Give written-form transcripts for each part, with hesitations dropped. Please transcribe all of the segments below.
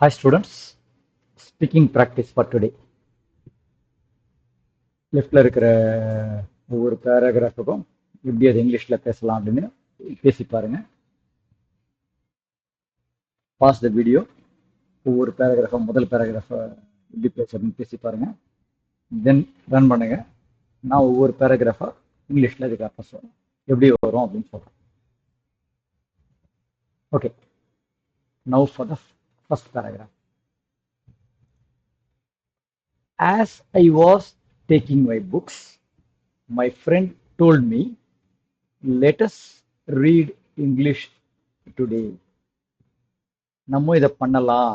Hi students, speaking practice for today. லெஃப்டில் இருக்கிற ஒவ்வொரு பேராகிராஃபுக்கும் எப்படி அது இங்கிலீஷில் பேசலாம் அப்படின்னு பேசி பாருங்க. Pause the video. ஒவ்வொரு பேராகிராஃபும் முதல் பேராகிராஃபை எப்படி பேசுறதுன்னு பேசி பாருங்க. தென் ரன் பண்ணுங்க. நான் ஒவ்வொரு பேராகிராஃபாக இங்கிலீஷில் இதுக்கு சொல்றேன் எப்படி வரும் அப்படின்னு சொல்கிறேன். Okay, now for the first paragraph. As I was taking my books, my friend told me, let us read English today. நம்ம இதை பண்ணலாம்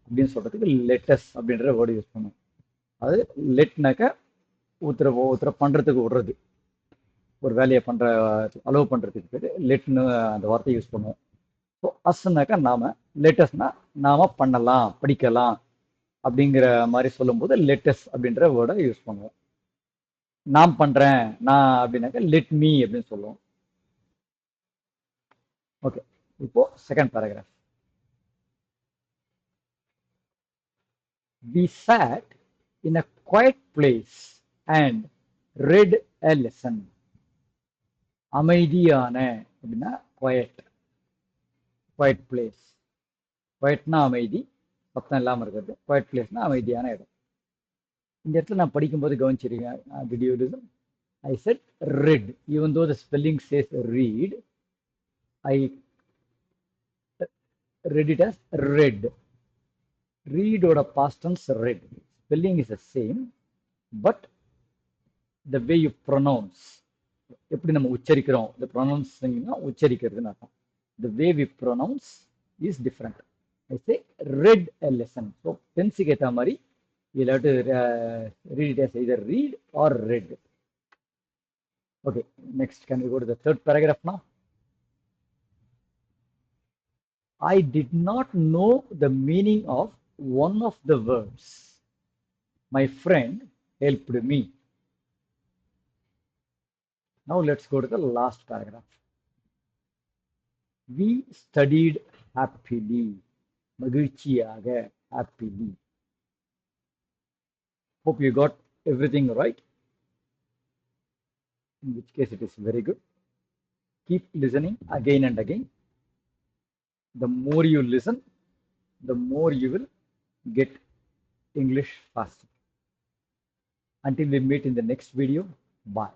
அப்படின்னு சொல்றதுக்கு லெட்டஸ் அப்படின்ற வேர்டு யூஸ் பண்ணுவோம். அது லெட்னாக்க ஒருத்தரை பண்றதுக்கு விடுறது, ஒரு வேலையை பண்ற அலோவ் பண்றதுக்கு பேர் லெட்னு அந்த வார்த்தையை யூஸ் பண்ணுவோம். ஸோ அஸ்னாக்கா நாம, லெட்டஸ்னா நாம பண்ணலாம், படிக்கலாம் அப்படிங்கிற மாதிரி சொல்லும்போது லெட்டஸ் அப்படின்ற வேர்டை யூஸ் பண்ணுவோம். நான் பண்றேன், நான் அப்படின்னாக்க லெட் மீ அப்படின்னு சொல்லுவோம். ஓகே, இப்போ second paragraph. We sat in a quiet place and read a lesson. அமைதியான அப்படின்னா குவைட், குவைட் பிளேஸ். குவைட்னா அமைதி, சத்தம் இல்லாமல் இருக்கிறது. குவைட் பிளேஸ்னா அமைதியான இடம். இந்த இடத்துல நான் படிக்கும்போது கவனிச்சிருக்கேன். Did you listen? I said read. Even though the spelling says read, I read it as read. Read ஓட past tense read. Spelling is the same, but the way you pronounce, எப்படி நம்ம உச்சரிக்கிறோம், the pronouncing உச்சரிக்கிறதுன்னு அர்த்தம். The way we pronounce is different. I say read a lesson. So tense-க்கு ஏற்ற மாதிரி you'll have to read it as either read or read. Okay, next can we go to the third paragraph now? I did not know the meaning of one of the words. My friend helped me. Now let's go to the last paragraph. We studied happily. மகிழ்ச்சியாக, happily. Hope you got everything right. In which case it is very good. Keep listening again and again. The more you listen, the more you will get English faster. Until we meet in the next video, bye.